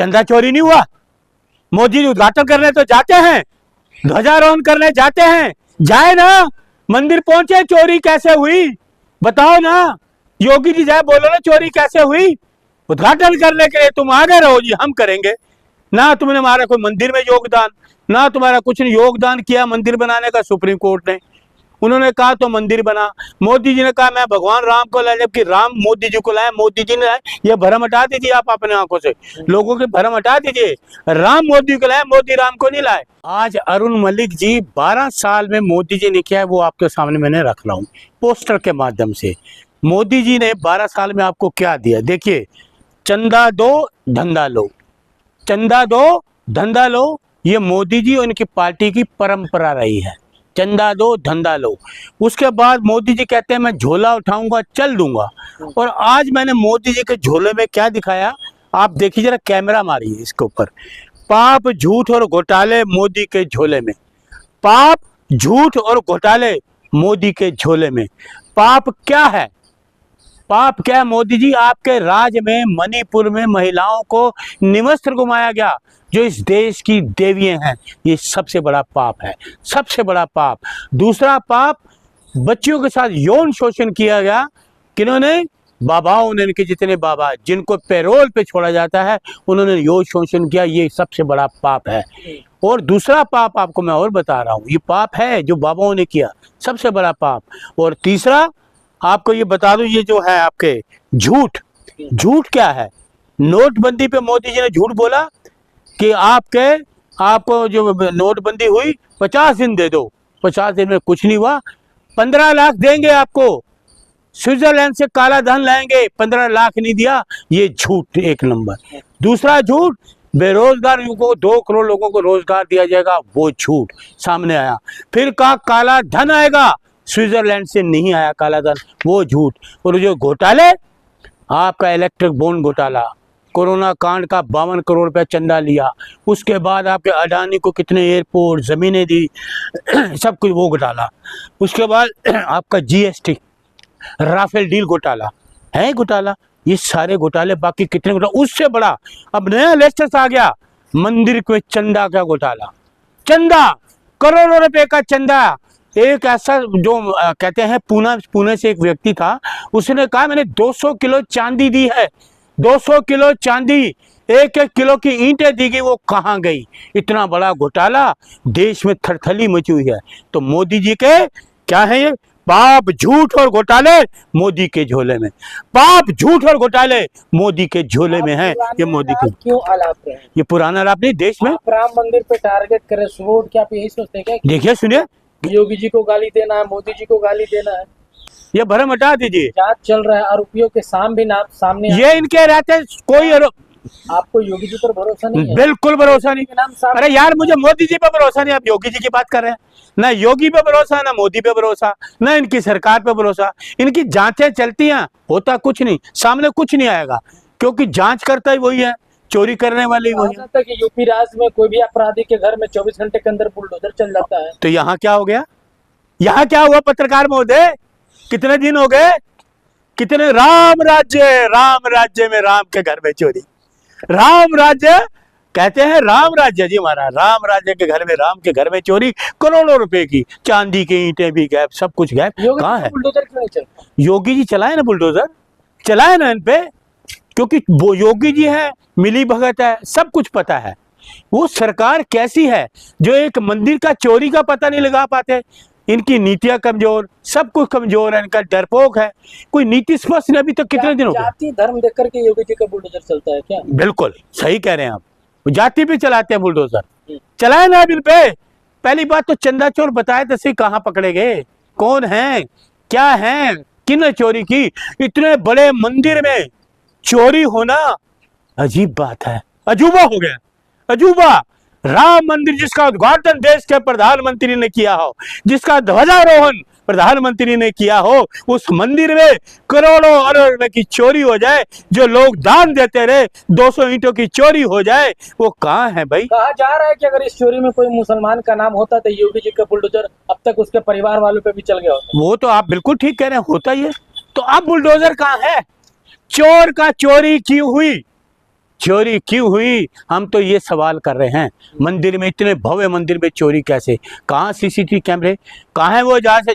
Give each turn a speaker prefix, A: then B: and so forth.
A: चंदा चोरी नहीं हुआ? मोदी जी उद्घाटन करने तो जाते हैं, ध्वजारोहण करने जाते हैं, जाए ना, मंदिर पहुंचे, चोरी कैसे हुई बताओ ना। योगी जी जाए बोलो ना चोरी कैसे हुई। उद्घाटन करने के लिए तुम आगे रहो जी, हम करेंगे ना। तुमने हमारा कोई मंदिर में योगदान, ना तुम्हारा कुछ नहीं योगदान किया मंदिर बनाने का सुप्रीम कोर्ट ने। उन्होंने कहा तो मंदिर बना। मोदी जी ने कहा मैं भगवान राम को लाया, जबकि राम मोदी जी को लाया, मोदी जी ने लाया। ये भ्रम हटा दीजिए आप अपने आंखों से, लोगों के भ्रम हटा दीजिए। राम मोदी को लाया, मोदी राम को नहीं लाए। आज अरुण मलिक जी 12 साल में मोदी जी ने किया है, वो आपके सामने मैंने रख रहा हूँ पोस्टर के माध्यम से। मोदी जी ने 12 साल में आपको क्या दिया देखिए। चंदा दो धंधा लो, चंदा दो धंधा लो, ये मोदी जी और इनकी पार्टी की परंपरा रही है। चंदा दो धंधा लो। उसके बाद मोदी जी कहते हैं मैं झोला उठाऊंगा चल दूंगा। और आज मैंने मोदी जी के झोले में क्या दिखाया आप देखिए जरा, कैमरा मारिए इसके ऊपर। पाप झूठ और घोटाले मोदी के झोले में, पाप झूठ और घोटाले मोदी के झोले में। पाप क्या है? पाप क्या है मोदी जी? आपके राज में मणिपुर में महिलाओं को निवस्त्र घुमाया गया, जो इस देश की देवियां हैं। ये सबसे बड़ा पाप है, सबसे बड़ा पाप। दूसरा पाप, बच्चियों के साथ यौन शोषण किया गया। किन्होंने? बाबाओं ने, इनके जितने बाबा जिनको पैरोल पे छोड़ा जाता है, उन्होंने यौन शोषण किया। ये सबसे बड़ा पाप है। और दूसरा पाप आपको मैं और बता रहा हूँ, ये पाप है जो बाबाओं ने किया, सबसे बड़ा पाप। और तीसरा आपको ये बता दूं, ये जो है आपके झूठ, झूठ क्या है? नोटबंदी पे मोदी जी ने झूठ बोला कि आपको जो नोटबंदी हुई 50 दिन दे दो। 50 दिन में कुछ नहीं हुआ। 15 लाख देंगे आपको, स्विट्जरलैंड से काला धन लाएंगे, 15 लाख नहीं दिया। ये झूठ एक नंबर। दूसरा झूठ, बेरोजगार युवकों को 2 करोड़ लोगों को रोजगार दिया जाएगा, वो झूठ सामने आया। फिर कहा काला धन आएगा, स्विट्जरलैंड से नहीं आया काला धन, वो झूठ। और जो घोटाले, आपका इलेक्ट्रिक बॉन्ड घोटाला, कोरोना कांड का 52 करोड़ रुपया चंदा लिया। उसके बाद आपके अडानी को कितने एयरपोर्ट जमीनें दी, सब कुछ वो घोटाला। उसके बाद आपका जीएसटी, राफेल डील घोटाला है, घोटाला। ये सारे घोटाले, बाकी कितने घोटाले। उससे बड़ा अब नया लेटेस्ट आ गया, मंदिर के चंदा का घोटाला। चंदा, करोड़ों रुपए का चंदा। एक ऐसा जो कहते हैं पुणे से एक व्यक्ति था, उसने कहा मैंने 200 किलो चांदी दी है, 200 किलो चांदी, 1-1 किलो की ईंटें दी गई, वो कहाँ गई? इतना बड़ा घोटाला, देश में थरथली मची हुई है। तो मोदी जी के क्या है ये? पाप झूठ और घोटाले मोदी के झोले में, पाप झूठ और घोटाले मोदी के झोले में है। ये मोदी के
B: क्यों आलापते हैं?
A: ये पुराना रात नहीं देश में।
B: राम मंदिर पे टारगेट करे सुबह, क्या आप यही सोचते हैं क्या?
A: देखिए सुनिए,
B: योगी जी को गाली देना है, मोदी जी को गाली देना है,
A: ये भ्रम हटा दीजिए।
B: जांच चल रहा है, आरोपियों के सामने
A: ये इनके रहते कोई
B: आपको योगी जी पर भरोसा नहीं है?
A: बिल्कुल भरोसा नहीं। अरे यार, मुझे मोदी जी पे भरोसा नहीं, आप योगी जी की बात कर रहे हैं। ना योगी पे भरोसा, ना मोदी पे भरोसा, ना इनकी सरकार पे भरोसा। इनकी जांचें चलती हैं, होता कुछ नहीं, सामने कुछ नहीं आएगा, क्योंकि जांच करता ही वही है, चोरी करने वाले वही है।
B: कि यूपी राज्य में कोई भी अपराधी के घर में 24 घंटे के अंदर बुलडोजर चल जाता है।
A: तो यहाँ क्या हो गया? यहाँ क्या हुआ पत्रकार महोदय? कितने दिन हो गए? कितने? राम राज्य में राम के घर में चोरी, राम राज्य कहते हैं, राम राज्य जी हमारा, राम राज्य के घर में, राम के घर में चोरी, करोड़ों रुपए की चांदी की ईंटें भी गायब, सब कुछ गायब। कहाँ है?
B: बुलडोजर क्यों नहीं चलता?
A: योगी जी चलाए ना बुलडोजर, चलाए ना इन पे, क्योंकि वो योगी जी है, मिली भगत है, सब कुछ पता है। वो सरकार कैसी है जो एक मंदिर का चोरी का पता नहीं लगा पाते। इनकी नीतियां कमजोर, सब कुछ कमजोर है, इनका डरपोक है, कोई नीति स्पष्ट नहीं। अभी तक कितने दिन हो गए?
B: जाति धर्म देख करके योगी जी का बुलडोजर चलता है क्या?
A: बिल्कुल सही कह रहे हैं आप, जाति पे चलाते हैं बुलडोजर, चलाए ना बिल पे। पहली बात तो चंदा चोर बताए तो सही, कहाँ पकड़े गए, कौन है, क्या है, किन चोरी की? इतने बड़े मंदिर में चोरी होना अजीब बात है, अजूबा हो गया, अजूबा। राम मंदिर जिसका उद्घाटन देश के प्रधानमंत्री ने किया हो, जिसका ध्वजारोहण प्रधानमंत्री ने किया हो, उस मंदिर में करोड़ों अरब रुपए की चोरी हो जाए, जो लोग दान देते रहे 200 ईंटों की चोरी हो जाए, वो कहाँ है भाई?
B: कहा जा रहा है कि अगर इस चोरी में कोई मुसलमान का नाम होता तो योगी जी का बुलडोजर अब तक उसके परिवार वालों पे भी चल गया होता।
A: वो तो आप बिल्कुल ठीक कह रहे हैं, होता ही है। तो अब बुलडोजर कहाँ है? चोर का चोरी की हुई, चोरी क्यों हुई, हम तो ये सवाल कर रहे हैं। मंदिर में, इतने भव्य मंदिर में चोरी कैसे? कहाँ सीसीटीवी कैमरे, कहाँ है वो जहाँ से